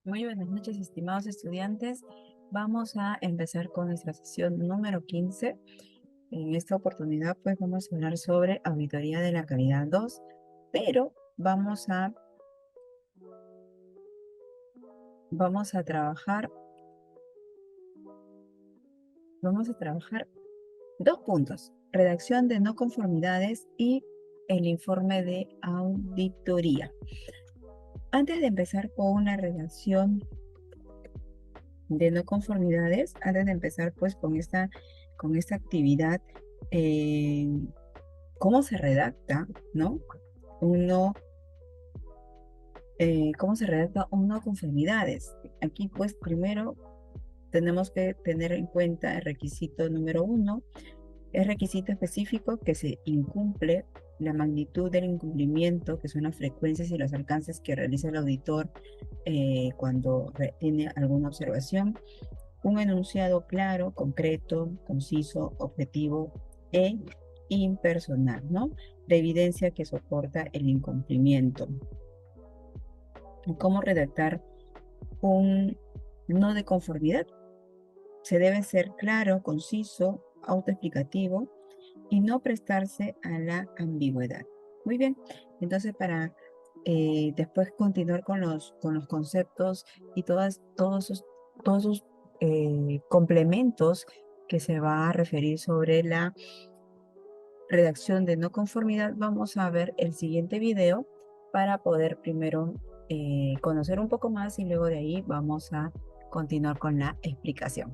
Muy buenas noches, estimados estudiantes. Vamos a empezar con nuestra sesión número 15. En esta oportunidad, pues vamos a hablar sobre auditoría de la calidad 2, pero vamos a trabajar dos puntos: redacción de no conformidades y el informe de auditoría. Antes de empezar con la redacción de no conformidades, antes de empezar pues con esta actividad, eh, ¿cómo se redacta, no? ¿Cómo se redacta un no conformidades? Aquí pues primero tenemos que tener en cuenta el requisito número 1, es requisito específico que se incumple la magnitud del incumplimiento, que son las frecuencias y los alcances que realiza el auditor cuando tiene alguna observación. Un enunciado claro, concreto, conciso, objetivo e impersonal, ¿no? La evidencia que soporta el incumplimiento. ¿Cómo redactar un no de conformidad? Se debe ser claro, conciso, autoexplicativo y no prestarse a la ambigüedad. Muy bien, entonces para después continuar con los conceptos y todos esos complementos que se va a referir sobre la redacción de no conformidad, vamos a ver el siguiente video para poder primero conocer un poco más y luego de ahí vamos a continuar con la explicación.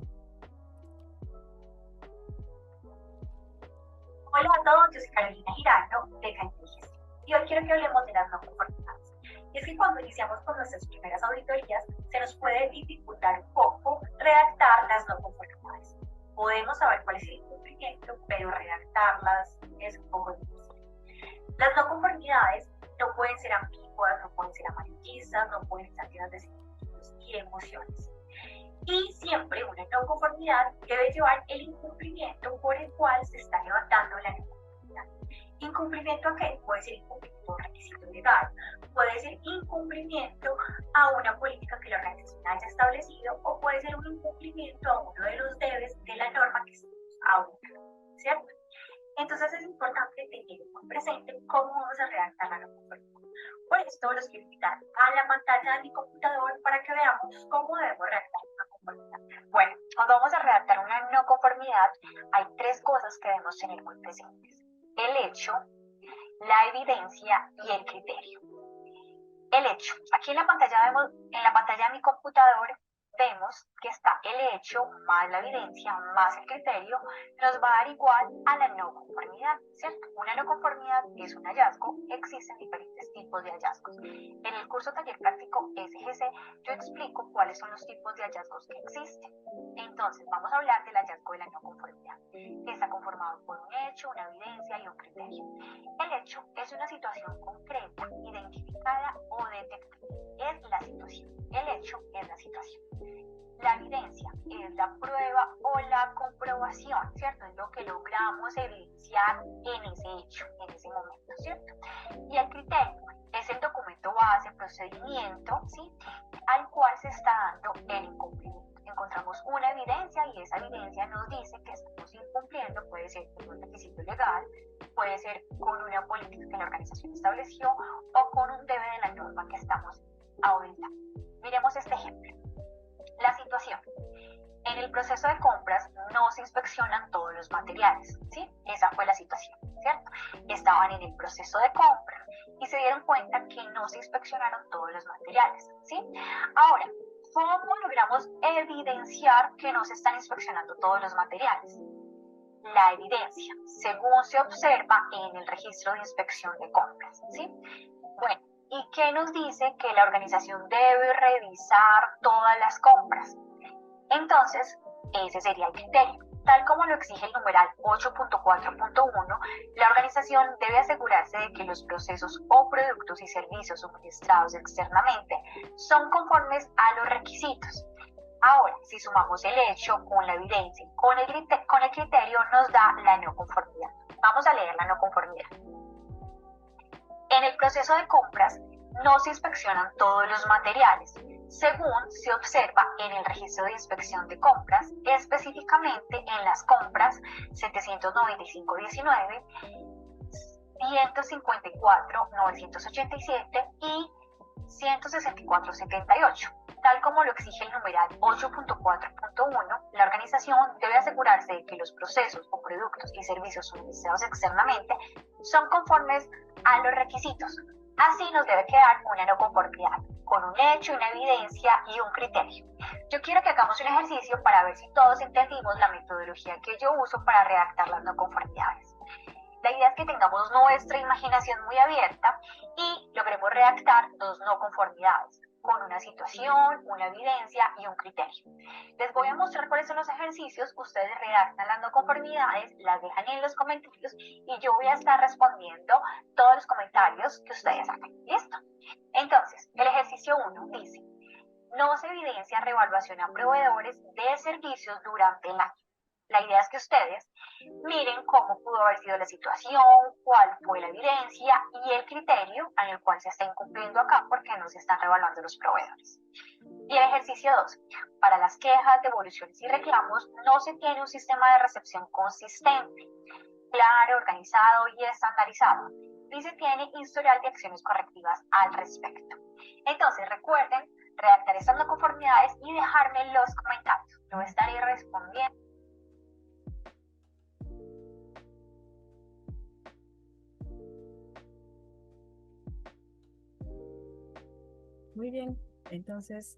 Hola a todos, yo soy Carolina Giraldo, de Inteligencia, y hoy quiero que hablemos de las no conformidades. Y es que cuando iniciamos con nuestras primeras auditorías, se nos puede dificultar un poco redactar las no conformidades. Podemos saber cuál es el incumplimiento, pero redactarlas es un poco difícil. Las no conformidades no pueden ser ambiguas, no pueden ser amarillistas, no pueden estar llenas de sentimientos y emociones. Y siempre una no conformidad debe llevar el incumplimiento por el cual se está levantando la no conformidad. ¿Incumplimiento a qué? Puede ser incumplimiento a un requisito legal, puede ser incumplimiento a una política que la organización haya establecido, o puede ser un incumplimiento a uno de los deberes de la norma que estamos auditando, ¿cierto? Entonces es importante tener muy presente cómo vamos a redactar la no conformidad. Por esto los quiero invitar a la pantalla de mi computador para que veamos cómo debemos redactar una conformidad. Bueno, cuando vamos a redactar una no conformidad, hay tres cosas que debemos tener muy presentes: el hecho, la evidencia y el criterio. El hecho. Aquí en la pantalla de mi computador vemos que está el hecho más la evidencia más el criterio, nos va a dar igual a la no conformidad, ¿cierto? Una no conformidad es un hallazgo, existen diferentes tipos de hallazgos. En el curso taller práctico SGC yo explico cuáles son los tipos de hallazgos que existen. Entonces vamos a hablar del hallazgo de la no conformidad, que está conformado por un hecho, una evidencia y un criterio. El hecho es una situación concreta, identificada o detectable. Es la situación. El hecho es la situación. La evidencia es la prueba o la comprobación, ¿cierto? Es lo que logramos evidenciar en ese hecho, en ese momento, ¿cierto? Y el criterio es el documento base, procedimiento, ¿sí? Al cual se está dando el incumplimiento. Encontramos una evidencia y esa evidencia nos dice que estamos incumpliendo, puede ser con un requisito legal, puede ser con una política que la organización estableció o con un debe de la norma que estamos auditando. Miremos este ejemplo. La situación. En el proceso de compras no se inspeccionan todos los materiales, ¿sí? Esa fue la situación, ¿cierto? Estaban en el proceso de compra y se dieron cuenta que no se inspeccionaron todos los materiales, ¿sí? Ahora, ¿cómo logramos evidenciar que no se están inspeccionando todos los materiales? La evidencia, según se observa en el registro de inspección de compras, ¿sí? Bueno, ¿y qué nos dice que la organización debe revisar todas las compras? Entonces, ese sería el criterio. Tal como lo exige el numeral 8.4.1, la organización debe asegurarse de que los procesos o productos y servicios suministrados externamente son conformes a los requisitos. Ahora, si sumamos el hecho con la evidencia y con el criterio, nos da la no conformidad. Vamos a leer la no conformidad. En el proceso de compras no se inspeccionan todos los materiales, según se observa en el registro de inspección de compras, específicamente en las compras 795.19, 154.987 y 164.78. Tal como lo exige el numeral 8.4.1, la organización debe asegurarse de que los procesos o productos y servicios suministrados externamente son conformes a los requisitos. Así nos debe quedar una no conformidad, con un hecho, una evidencia y un criterio. Yo quiero que hagamos un ejercicio para ver si todos entendimos la metodología que yo uso para redactar las no conformidades. La idea es que tengamos nuestra imaginación muy abierta y logremos redactar dos no conformidades, con una situación, una evidencia y un criterio. Les voy a mostrar cuáles son los ejercicios, ustedes redactan las no conformidades, las dejan en los comentarios y yo voy a estar respondiendo todos los comentarios que ustedes hagan. ¿Listo? Entonces, el ejercicio 1 dice: no se evidencia revaluación a proveedores de servicios durante el año. La idea es que ustedes miren cómo pudo haber sido la situación, cuál fue la evidencia y el criterio en el cual se está incumpliendo acá porque no se están revaluando los proveedores. Y el ejercicio 2. Para las quejas, devoluciones y reclamos no se tiene un sistema de recepción consistente, claro, organizado y estandarizado, ni se tiene historial de acciones correctivas al respecto. Entonces recuerden redactar estas no conformidades y dejarme en los comentarios. Yo estaré respondiendo. Muy bien, entonces,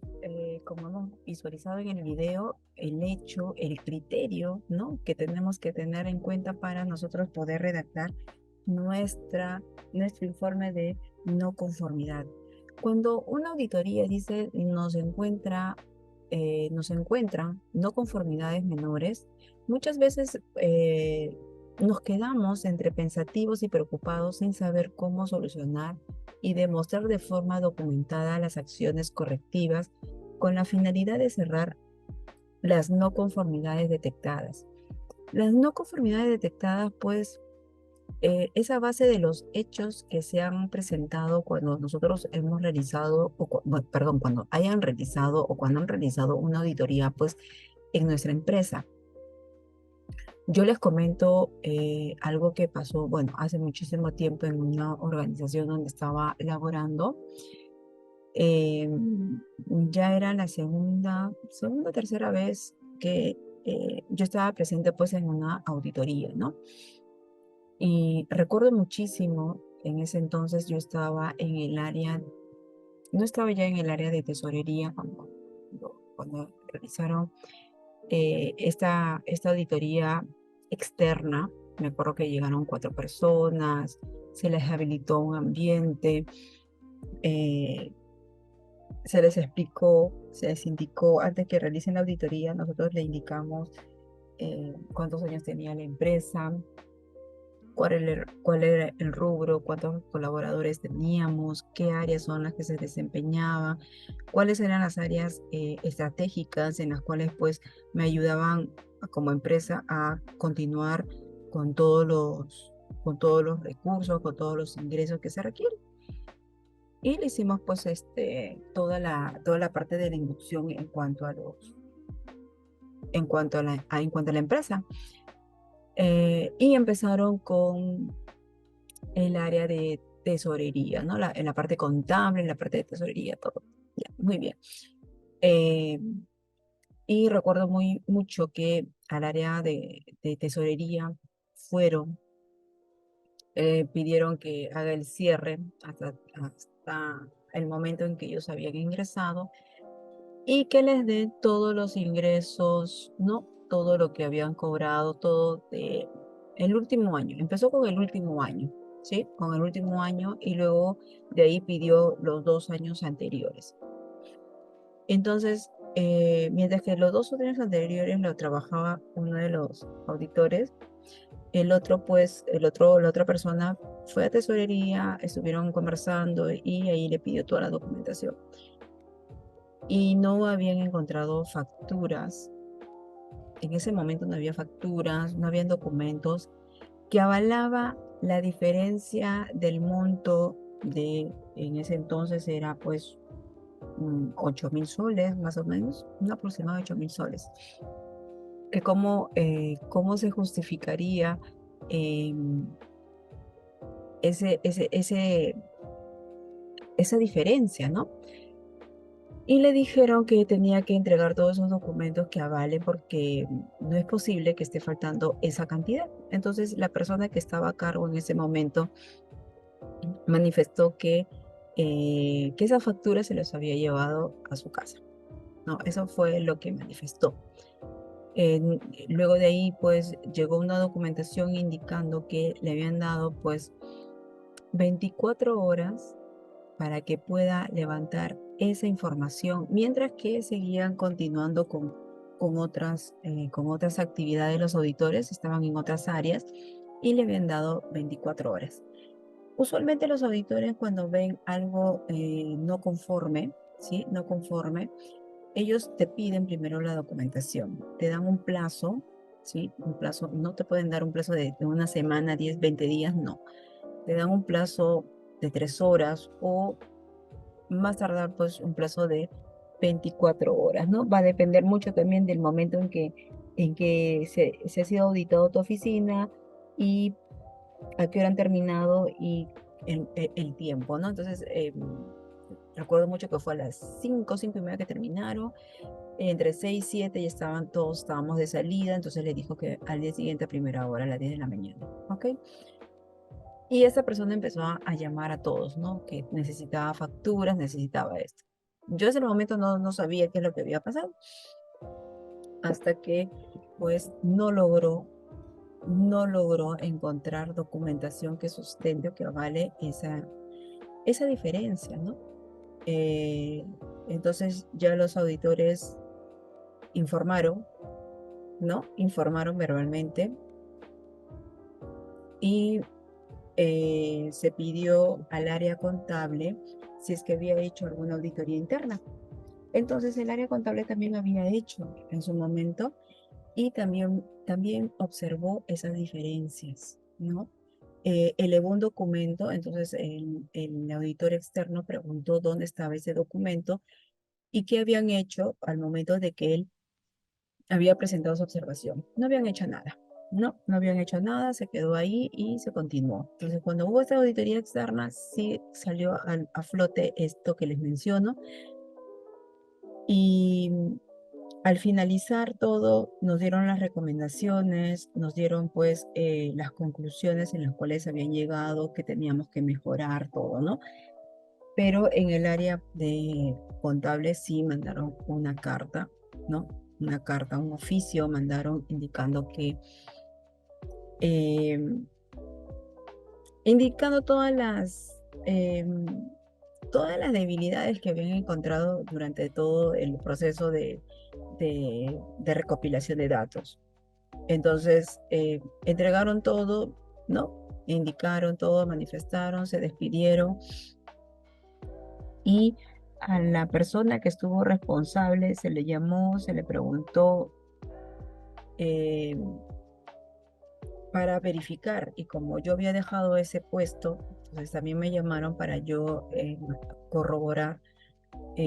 como hemos visualizado en el video, el hecho, el criterio, ¿no?, que tenemos que tener en cuenta para nosotros poder redactar nuestro informe de no conformidad. Cuando una auditoría dice nos encuentran no conformidades menores, muchas veces nos quedamos entre pensativos y preocupados sin saber cómo solucionar y demostrar de forma documentada las acciones correctivas con la finalidad de cerrar las no conformidades detectadas. Las no conformidades detectadas, pues, es a base de los hechos que se han presentado cuando nosotros hemos realizado, cuando hayan realizado o cuando han realizado una auditoría, pues, en nuestra empresa. Yo les comento algo que pasó, bueno, hace muchísimo tiempo en una organización donde estaba laborando. Ya era la segunda, tercera vez que yo estaba presente pues en una auditoría, ¿no? Y recuerdo muchísimo, en ese entonces yo estaba en el área, no estaba ya en el área de tesorería cuando realizaron esta auditoría externa. Me acuerdo que llegaron 4 personas, se les habilitó un ambiente, se les explicó, se les indicó, antes que realicen la auditoría, nosotros le indicamos cuántos años tenía la empresa, cuál era el rubro, cuántos colaboradores teníamos, qué áreas son las que se desempeñaban, cuáles eran las áreas estratégicas en las cuales pues me ayudaban como empresa a continuar con con todos los recursos, con todos los ingresos que se requieren. Y le hicimos pues toda la parte de la inducción en cuanto a en cuanto a la empresa. Y empezaron con el área de tesorería, ¿no? En la parte contable, en la parte de tesorería, todo. Ya, muy bien. Y recuerdo mucho que al área de tesorería fueron, pidieron que haga el cierre hasta el momento en que ellos habían ingresado y que les dé todos los ingresos, ¿no? Todo lo que habían cobrado, todo de el último año. Empezó con el último año, ¿sí? Con el último año y luego de ahí pidió los 2 años anteriores. Entonces, mientras que los 2 años anteriores lo trabajaba uno de los auditores, el otro, pues, la otra persona fue a tesorería, estuvieron conversando y ahí le pidió toda la documentación. Y no habían encontrado facturas. En ese momento no había facturas, no habían documentos que avalaba la diferencia del monto en ese entonces era pues 8.000 soles, más o menos, un aproximado de 8.000 soles. Que cómo se justificaría em, ese, ese, ese, esa diferencia, ¿no? Y le dijeron que tenía que entregar todos esos documentos que avalen porque no es posible que esté faltando esa cantidad. Entonces, la persona que estaba a cargo en ese momento manifestó que esa factura se los había llevado a su casa. No, eso fue lo que manifestó. Luego de ahí, pues, llegó una documentación indicando que le habían dado, pues, 24 horas para que pueda levantar esa información, mientras que seguían continuando con otras actividades. Los auditores estaban en otras áreas y le habían dado 24 horas. Usualmente los auditores cuando ven algo no conforme, ¿sí? No conforme, ellos te piden primero la documentación, te dan un plazo, ¿sí? Un plazo, no te pueden dar un plazo de una semana, 10, 20 días, no. Te dan un plazo de 3 horas o más tardar pues un plazo de 24 horas, ¿no? Va a depender mucho también del momento en que se ha sido auditado tu oficina y a qué hora han terminado y el tiempo, ¿no? Entonces, recuerdo mucho que fue a las 5, 5:30 que terminaron, entre 6 y 7 ya estaban todos, estábamos de salida, entonces le dijo que al día siguiente a primera hora, a las 10 de la mañana, ¿ok? Y esa persona empezó a llamar a todos, ¿no? Que necesitaba facturas, necesitaba esto. Yo en ese momento no sabía qué es lo que había pasado, hasta que pues no logró encontrar documentación que sustente o que avale esa diferencia, ¿no? Eh, entonces ya los auditores informaron, ¿no? Informaron verbalmente y se pidió al área contable si es que había hecho alguna auditoría interna. Entonces el área contable también había hecho en su momento y también observó esas diferencias, ¿no? Elevó un documento, entonces el auditor externo preguntó dónde estaba ese documento y qué habían hecho al momento de que él había presentado su observación. No habían hecho nada. No habían hecho nada, se quedó ahí y se continuó. Entonces, cuando hubo esta auditoría externa, sí salió a flote esto que les menciono. Y al finalizar todo, nos dieron las recomendaciones, nos dieron pues las conclusiones en las cuales habían llegado, que teníamos que mejorar todo, ¿no? Pero en el área de contable sí mandaron una carta, ¿no? Una carta, un oficio, mandaron indicando eh, indicando todas las debilidades que habían encontrado durante todo el proceso de recopilación de datos. Entonces, entregaron todo, ¿no? Indicaron todo, manifestaron, se despidieron y a la persona que estuvo responsable se le llamó, se le preguntó eh, para verificar y como yo había dejado ese puesto, entonces también me llamaron para yo corroborar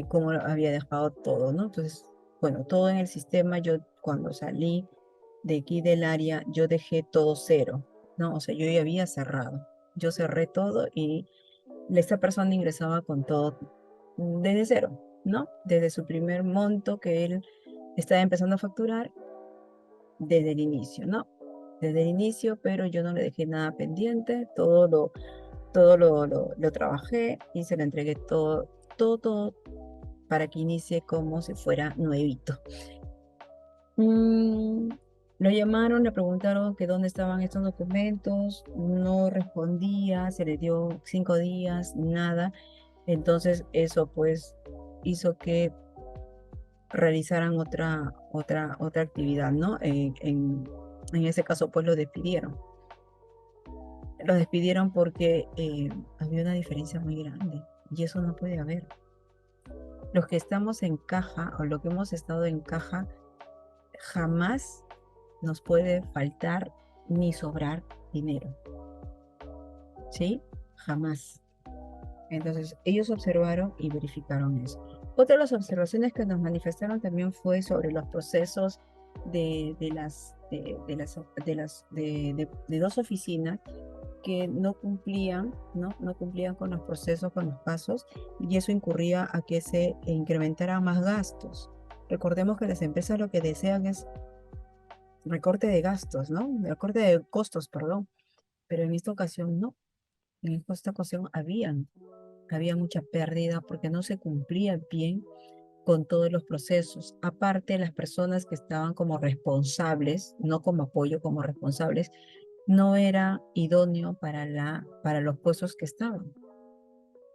cómo había dejado todo, ¿no? Entonces, bueno, todo en el sistema, yo cuando salí de aquí del área, yo dejé todo cero, ¿no? O sea, yo ya había cerrado. Yo cerré todo y esta persona ingresaba con todo desde cero, ¿no? Desde su primer monto que él estaba empezando a facturar desde el inicio, ¿no? Desde el inicio, pero yo no le dejé nada pendiente, todo lo trabajé y se lo entregué todo para que inicie como si fuera nuevito. Lo llamaron, le preguntaron que dónde estaban estos documentos, no respondía, se le dio 5 días, nada. Entonces eso pues hizo que realizaran otra actividad, ¿no? En ese caso pues lo despidieron. Lo despidieron porque había una diferencia muy grande y eso no puede haber. Los que estamos en caja o lo que hemos estado en caja, jamás nos puede faltar ni sobrar dinero. ¿Sí? Jamás. Entonces, ellos observaron y verificaron eso. Otra de las observaciones que nos manifestaron también fue sobre los procesos de dos oficinas que no cumplían, ¿no? No cumplían con los procesos, con los pasos, y eso incurría a que se incrementaran más gastos. Recordemos que las empresas lo que desean es recorte de gastos, ¿no? Recorte de costos, perdón, pero en esta ocasión no. En esta ocasión había mucha pérdida porque no se cumplía bien con todos los procesos. Aparte, las personas que estaban como responsables, no como apoyo, como responsables, no era idóneo para los puestos que estaban.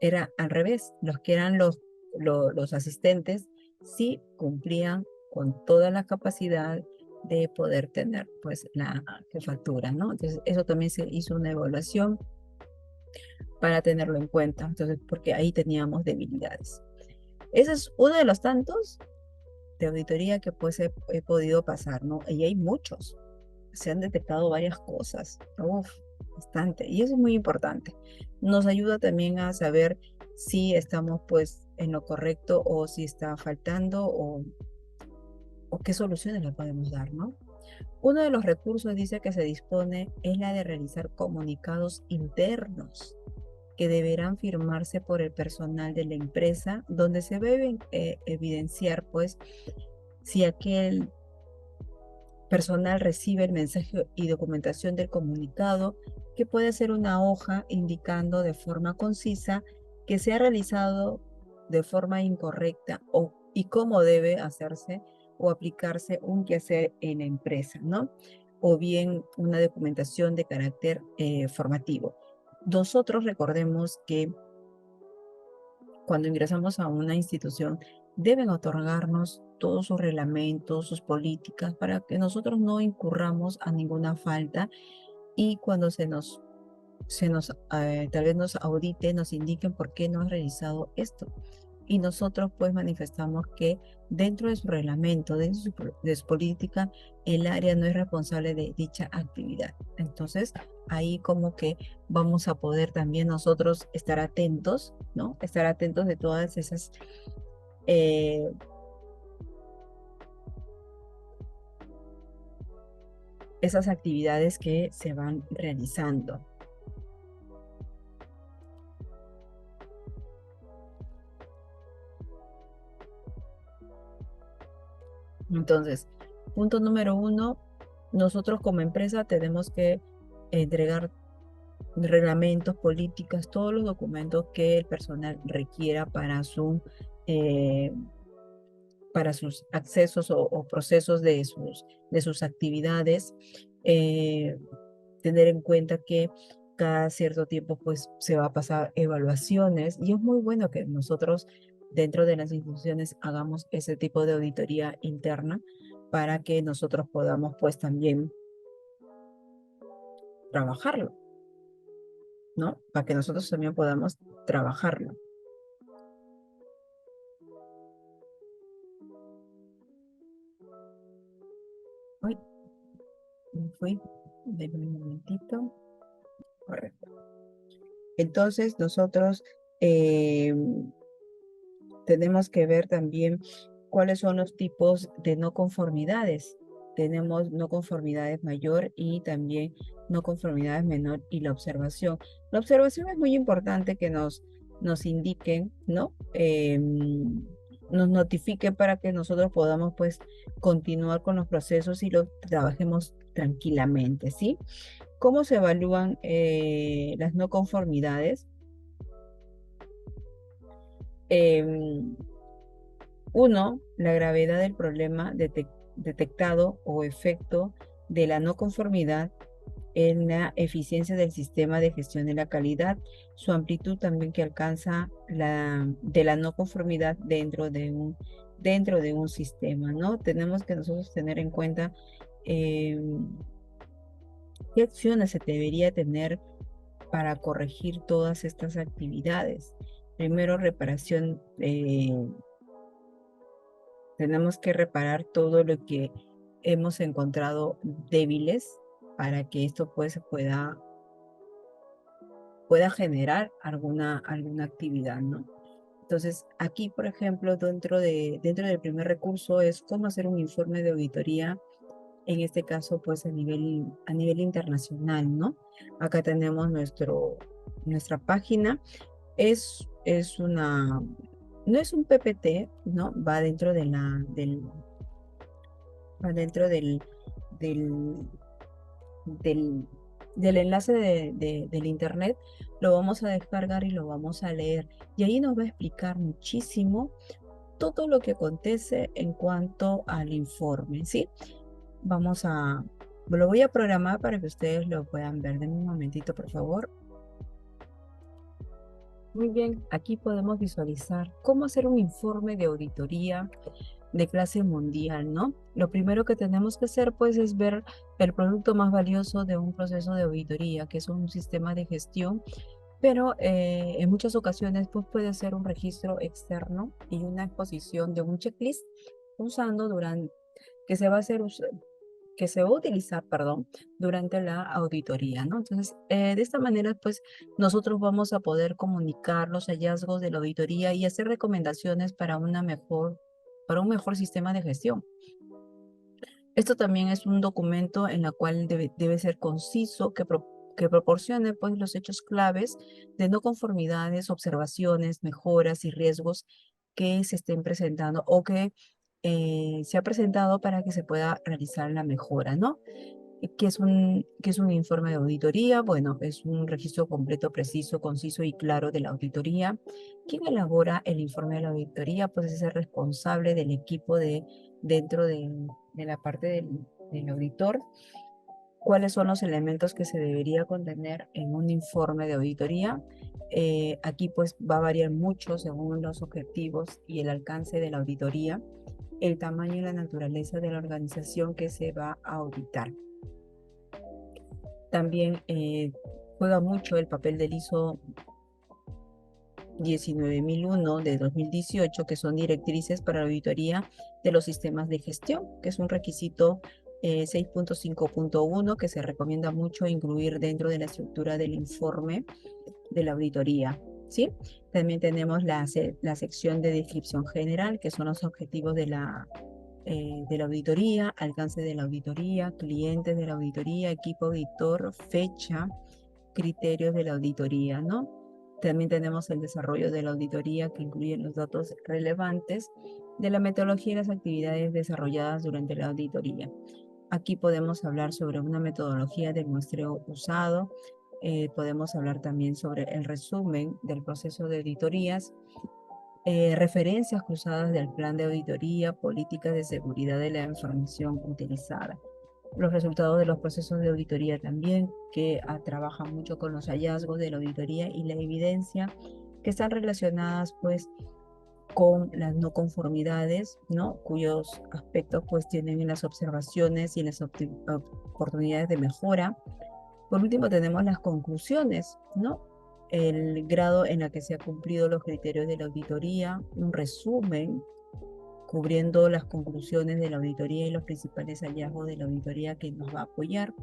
Era al revés, los que eran los asistentes sí cumplían con toda la capacidad de poder tener pues la jefatura, ¿no? Entonces eso también se hizo una evaluación para tenerlo en cuenta, entonces porque ahí teníamos debilidades. Ese es uno de los tantos de auditoría que pues he podido pasar, ¿no? Y hay muchos, se han detectado varias cosas, uf, bastante, y eso es muy importante. Nos ayuda también a saber si estamos pues en lo correcto o si está faltando o qué soluciones le podemos dar, ¿no? Uno de los recursos dice que se dispone es la de realizar comunicados internos que deberán firmarse por el personal de la empresa, donde se debe evidenciar pues si aquel personal recibe el mensaje y documentación del comunicado, que puede ser una hoja indicando de forma concisa que se ha realizado de forma incorrecta y cómo debe hacerse o aplicarse un quehacer en la empresa, ¿no? O bien una documentación de carácter formativo. Nosotros recordemos que cuando ingresamos a una institución, deben otorgarnos todos sus reglamentos, sus políticas, para que nosotros no incurramos a ninguna falta y cuando tal vez nos audite, nos indiquen por qué no has realizado esto. Y nosotros pues manifestamos que dentro de su reglamento, de su política, el área no es responsable de dicha actividad. Entonces, ahí como que vamos a poder también nosotros estar atentos, ¿no? Estar atentos de todas eh, esas actividades que se van realizando. Entonces, punto número uno, nosotros como empresa tenemos que entregar reglamentos, políticas, todos los documentos que el personal requiera eh, para sus accesos o procesos de sus actividades. Eh, Tener en cuenta que cada cierto tiempo pues se va a pasar evaluaciones y es muy bueno que nosotros dentro de las instituciones hagamos ese tipo de auditoría interna para que nosotros podamos pues también trabajarlo, ¿no? Para que nosotros también podamos trabajarlo. Uy, me fui, denme un momentito. Correcto. Entonces nosotros eh, tenemos que ver también cuáles son los tipos de no conformidades. Tenemos no conformidades mayor y también no conformidades menor y la observación. La observación es muy importante que nos indiquen, ¿no? Nos notifiquen para que nosotros podamos pues continuar con los procesos y los trabajemos tranquilamente, ¿sí? ¿Cómo se evalúan las no conformidades? Em, Uno, la gravedad del problema detectado o efecto de la no conformidad en la eficiencia del sistema de gestión de la calidad, su amplitud también que alcanza de la no conformidad dentro de un sistema, ¿no? Tenemos que nosotros tener en cuenta eh, qué acciones se debería tener para corregir todas estas actividades. Primero, reparación. Tenemos que reparar todo lo que hemos encontrado débiles para que esto pues pueda generar alguna actividad, ¿no? Entonces, aquí, por ejemplo, dentro del primer recurso es cómo hacer un informe de auditoría, en este caso, pues a nivel internacional, ¿no? Acá tenemos nuestra página. Es una, no es un PPT, ¿no? Va dentro del, del, del enlace del internet, lo vamos a descargar y lo vamos a leer. Y ahí nos va a explicar muchísimo todo lo que acontece en cuanto al informe, ¿sí? Lo voy a programar para que ustedes lo puedan ver. Denme un momentito, por favor. Muy bien, aquí podemos visualizar cómo hacer un informe de auditoría de clase mundial, ¿no? Lo primero que tenemos que hacer, pues, es ver el producto más valioso de un proceso de auditoría, que es un sistema de gestión, pero en muchas ocasiones, pues, puede ser un registro externo y una exposición de un checklist usando durante, que se va a hacer, que se va a utilizar, perdón, durante la auditoría, ¿no? Entonces, de esta manera, pues, nosotros vamos a poder comunicar los hallazgos de la auditoría y hacer recomendaciones para un mejor sistema de gestión. Esto también es un documento en el cual debe ser conciso, que proporcione, pues, los hechos claves de no conformidades, observaciones, mejoras y riesgos que se estén presentando o que se ha presentado para que se pueda realizar la mejora, ¿no? ¿Qué es un informe de auditoría? Bueno, es un registro completo, preciso, conciso y claro de la auditoría. ¿Quién elabora el informe de la auditoría? Pues es el responsable del equipo dentro de la parte del auditor. ¿Cuáles son los elementos que se debería contener en un informe de auditoría? Aquí pues va a variar mucho según los objetivos y el alcance de la auditoría, el tamaño y la naturaleza de la organización que se va a auditar. También juega mucho el papel del ISO 19001 de 2018, que son directrices para la auditoría de los sistemas de gestión, que es un requisito 6.5.1 que se recomienda mucho incluir dentro de la estructura del informe de la auditoría, ¿sí? También tenemos la sección de descripción general, que son los objetivos de la auditoría, alcance de la auditoría, clientes de la auditoría, equipo auditor, fecha, criterios de la auditoría, ¿no? También tenemos el desarrollo de la auditoría que incluye los datos relevantes de la metodología y las actividades desarrolladas durante la auditoría. Aquí podemos hablar sobre una metodología de muestreo usado, podemos hablar también sobre el resumen del proceso de auditorías, referencias cruzadas del plan de auditoría, políticas de seguridad de la información utilizada. Los resultados de los procesos de auditoría también, que trabajan mucho con los hallazgos de la auditoría y la evidencia que están relacionadas pues con las no conformidades, ¿no? Cuyos aspectos pues tienen en las observaciones y en las oportunidades de mejora. Por último, tenemos las conclusiones, ¿no? El grado en el que se han cumplido los criterios de la auditoría, un resumen cubriendo las conclusiones de la auditoría y los principales hallazgos de la auditoría que nos va a apoyar.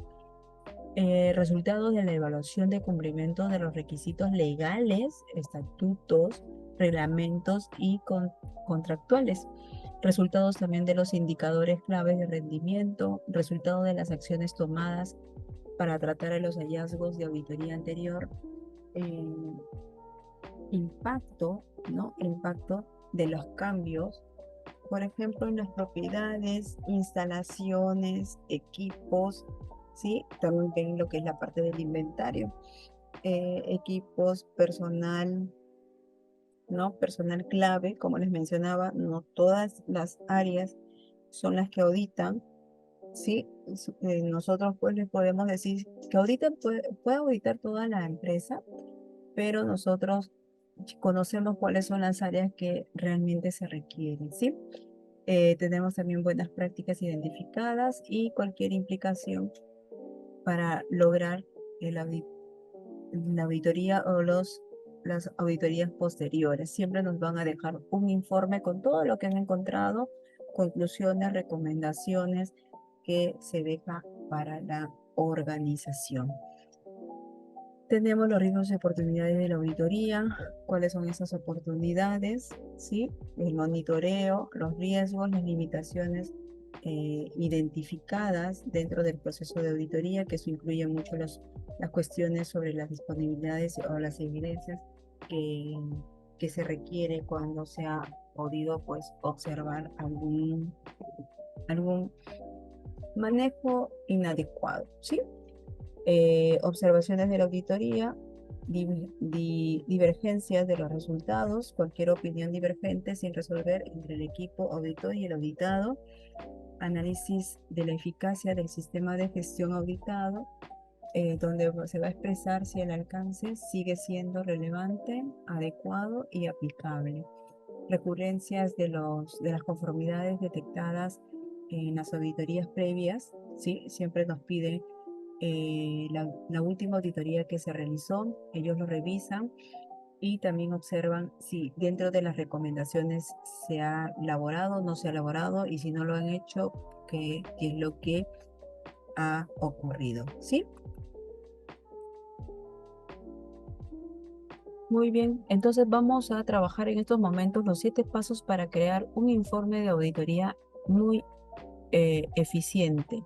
Resultados de la evaluación de cumplimiento de los requisitos legales, estatutos, reglamentos y contractuales. Resultados también de los indicadores claves de rendimiento, resultados de las acciones tomadas para tratar a los hallazgos de auditoría anterior, eh, impacto, ¿no? Impacto de los cambios, por ejemplo, en las propiedades, instalaciones, equipos, ¿sí? También lo que es la parte del inventario, equipos, personal, ¿no? Personal clave, como les mencionaba, no todas las áreas son las que auditan, ¿sí? Nosotros pues les podemos decir que auditan, puede auditar toda la empresa, pero nosotros conocemos cuáles son las áreas que realmente se requieren, ¿sí? Tenemos también buenas prácticas identificadas y cualquier implicación para lograr la auditoría o las auditorías posteriores. Siempre nos van a dejar un informe con todo lo que han encontrado, conclusiones, recomendaciones que se deja para la organización. Tenemos los riesgos y oportunidades de la auditoría, cuáles son esas oportunidades, ¿sí? El monitoreo, los riesgos, las limitaciones identificadas dentro del proceso de auditoría, que eso incluye mucho las cuestiones sobre las disponibilidades o las evidencias que se requiere cuando se ha podido pues, observar algún manejo inadecuado, ¿sí? Observaciones de la auditoría, divergencias de los resultados, cualquier opinión divergente sin resolver entre el equipo auditor y el auditado, análisis de la eficacia del sistema de gestión auditado, donde se va a expresar si el alcance sigue siendo relevante, adecuado y aplicable. Recurrencias de las conformidades detectadas en las auditorías previas, ¿sí? Siempre nos piden la última auditoría que se realizó, ellos lo revisan y también observan si dentro de las recomendaciones se ha elaborado, no se ha elaborado y si no lo han hecho, qué es lo que ha ocurrido, ¿sí? Muy bien, entonces vamos a trabajar en estos momentos los 7 pasos para crear un informe de auditoría muy eficiente.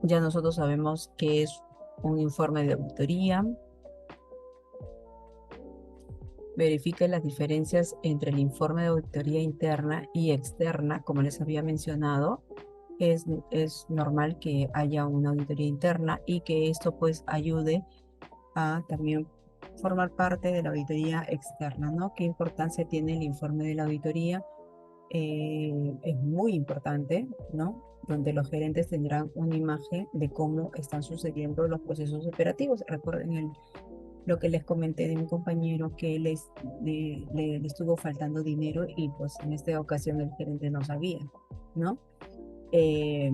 Ya nosotros sabemos qué es un informe de auditoría. Verifique las diferencias entre el informe de auditoría interna y externa, como les había mencionado. Es normal que haya una auditoría interna y que esto pues ayude a también formar parte de la auditoría externa, ¿no? ¿Qué importancia tiene el informe de la auditoría? Es muy importante, ¿no? Donde los gerentes tendrán una imagen de cómo están sucediendo los procesos operativos. Recuerden lo que les comenté de un compañero que le estuvo faltando dinero y pues en esta ocasión el gerente no sabía, ¿no? Eh,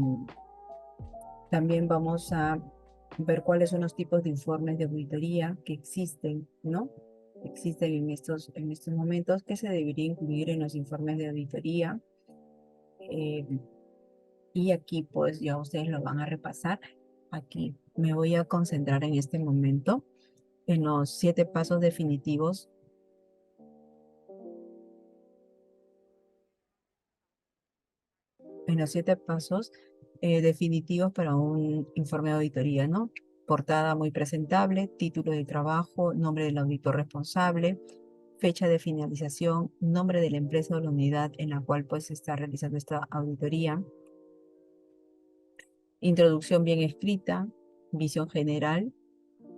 También vamos a ver cuáles son los tipos de informes de auditoría que existen, ¿no? Existen en estos momentos que se debería incluir en los informes de auditoría. Eh, y aquí pues ya ustedes lo van a repasar. Aquí me voy a concentrar en este momento en los 7 pasos definitivos. En los 7 pasos definitivos para un informe de auditoría, ¿no? Portada muy presentable, título de trabajo, nombre del auditor responsable, fecha de finalización, nombre de la empresa o la unidad en la cual pues se está realizando esta auditoría, introducción bien escrita, visión general,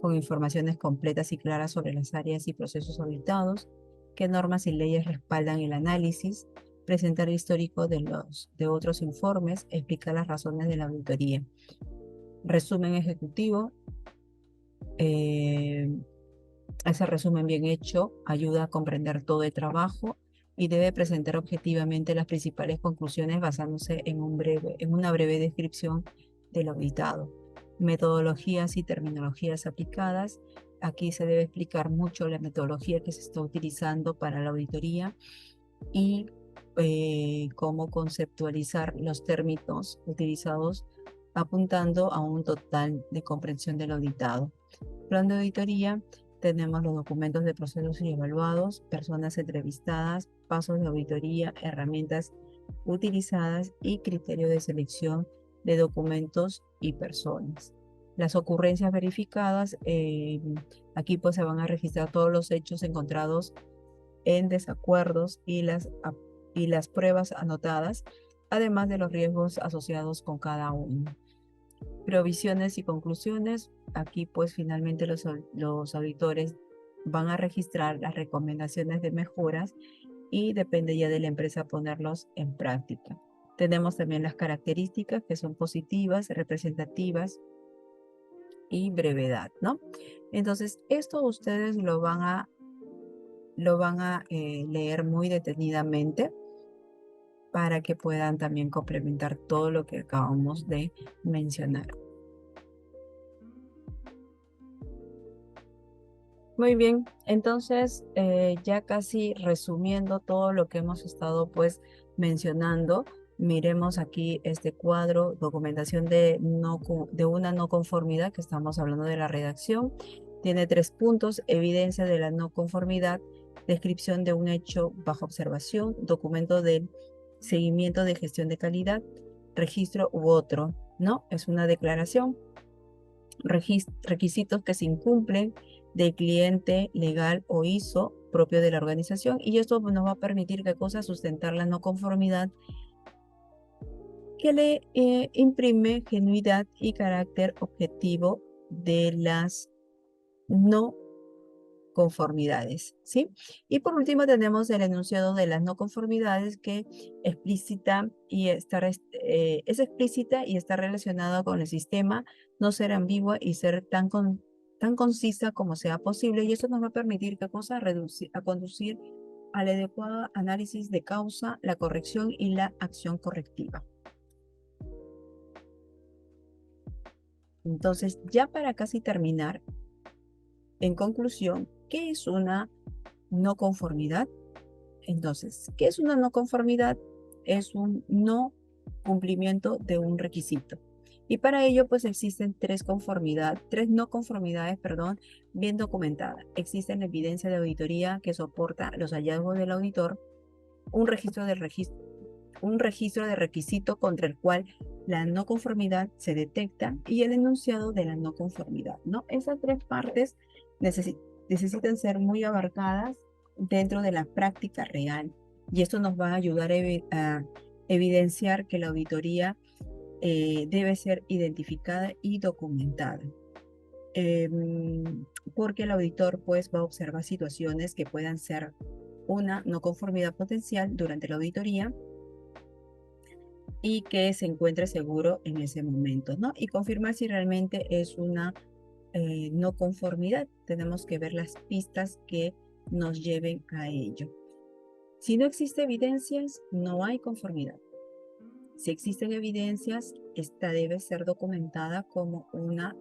con informaciones completas y claras sobre las áreas y procesos auditados, qué normas y leyes respaldan el análisis, presentar el histórico de otros informes, explicar las razones de la auditoría. Resumen ejecutivo. Ese resumen bien hecho ayuda a comprender todo el trabajo y debe presentar objetivamente las principales conclusiones basándose en una breve descripción del auditado. Metodologías y terminologías aplicadas. Aquí se debe explicar mucho la metodología que se está utilizando para la auditoría y cómo conceptualizar los términos utilizados apuntando a un total de comprensión del auditado. Plan de auditoría. Tenemos los documentos de procesos y evaluados, personas entrevistadas, pasos de auditoría, herramientas utilizadas y criterio de selección de documentos y personas. Las ocurrencias verificadas, aquí pues se van a registrar todos los hechos encontrados en desacuerdos y las pruebas anotadas, además de los riesgos asociados con cada uno. Provisiones y conclusiones. Aquí pues finalmente los auditores van a registrar las recomendaciones de mejoras y depende ya de la empresa ponerlos en práctica. Tenemos también las características que son positivas, representativas y brevedad, ¿no? Entonces, esto ustedes lo van a leer muy detenidamente para que puedan también complementar todo lo que acabamos de mencionar. Muy bien, entonces ya casi resumiendo todo lo que hemos estado pues mencionando, Miremos aquí este cuadro, documentación de una no conformidad, que estamos hablando de la redacción. Tiene 3 puntos: evidencia de la no conformidad, descripción de un hecho bajo observación, documento del seguimiento de gestión de calidad, registro u otro, ¿no? Es una declaración, requisitos que se incumplen del cliente legal o ISO propio de la organización, y esto nos va a permitir qué cosa: sustentar la no conformidad, que le imprime genuidad y carácter objetivo de las no conformidades, ¿sí? Y por último tenemos el enunciado de las no conformidades, que explícita y es explícita y está relacionada con el sistema, no ser ambigua y ser tan concisa como sea posible, y eso nos va a permitir qué cosa: conducir al adecuado análisis de causa, la corrección y la acción correctiva. Entonces, ya para casi terminar, en conclusión, ¿qué es una no conformidad? Entonces, ¿qué es una no conformidad? Es un no cumplimiento de un requisito. Y para ello, pues existen tres no conformidades, perdón, bien documentadas. Existe la evidencia de auditoría que soporta los hallazgos del auditor, un registro de requisito contra el cual la no conformidad se detecta, y el enunciado de la no conformidad, ¿no? Esas tres partes necesitan ser muy abarcadas dentro de la práctica real, y esto nos va a ayudar a evidenciar que la auditoría debe ser identificada y documentada. Porque el auditor pues va a observar situaciones que puedan ser una no conformidad potencial durante la auditoría, y que se encuentre seguro en ese momento, ¿no? Y confirmar si realmente es una no conformidad. Tenemos que ver las pistas que nos lleven a ello. Si no existe evidencias, no hay conformidad. Si existen evidencias, esta debe ser documentada como una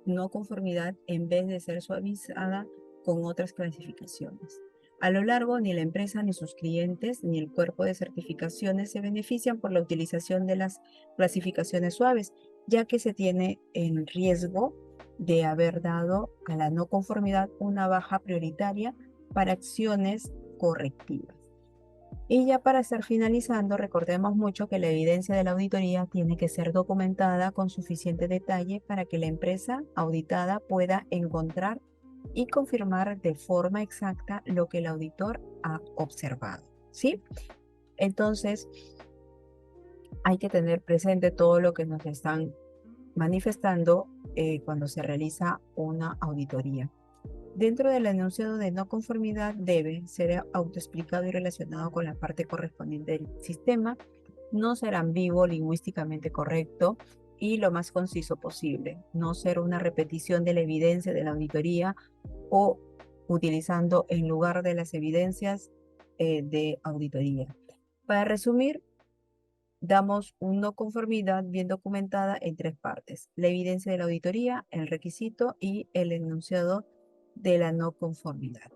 no conformidad en vez de ser suavizada con otras clasificaciones. A lo largo, ni la empresa, ni sus clientes, ni el cuerpo de certificaciones se benefician por la utilización de las clasificaciones suaves, ya que se tiene en riesgo de haber dado a la no conformidad una baja prioritaria para acciones correctivas. Y ya para estar finalizando, recordemos mucho que la evidencia de la auditoría tiene que ser documentada con suficiente detalle para que la empresa auditada pueda encontrar y confirmar de forma exacta lo que el auditor ha observado, ¿sí? Entonces, hay que tener presente todo lo que nos están manifestando cuando se realiza una auditoría. Dentro del enunciado de no conformidad debe ser autoexplicado y relacionado con la parte correspondiente del sistema, no ser ambiguo, lingüísticamente correcto y lo más conciso posible, no ser una repetición de la evidencia de la auditoría o utilizando en lugar de las evidencias de auditoría. Para resumir, damos una no conformidad bien documentada en tres partes: la evidencia de la auditoría, el requisito y el enunciado de la no conformidad.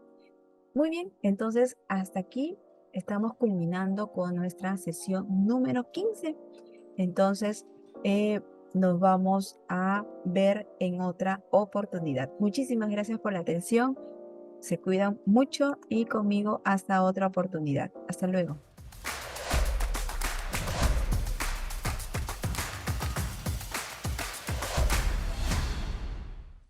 Muy bien, entonces hasta aquí estamos culminando con nuestra sesión número 15. Entonces, nos vamos a ver en otra oportunidad. Muchísimas gracias por la atención. Se cuidan mucho y conmigo hasta otra oportunidad. Hasta luego.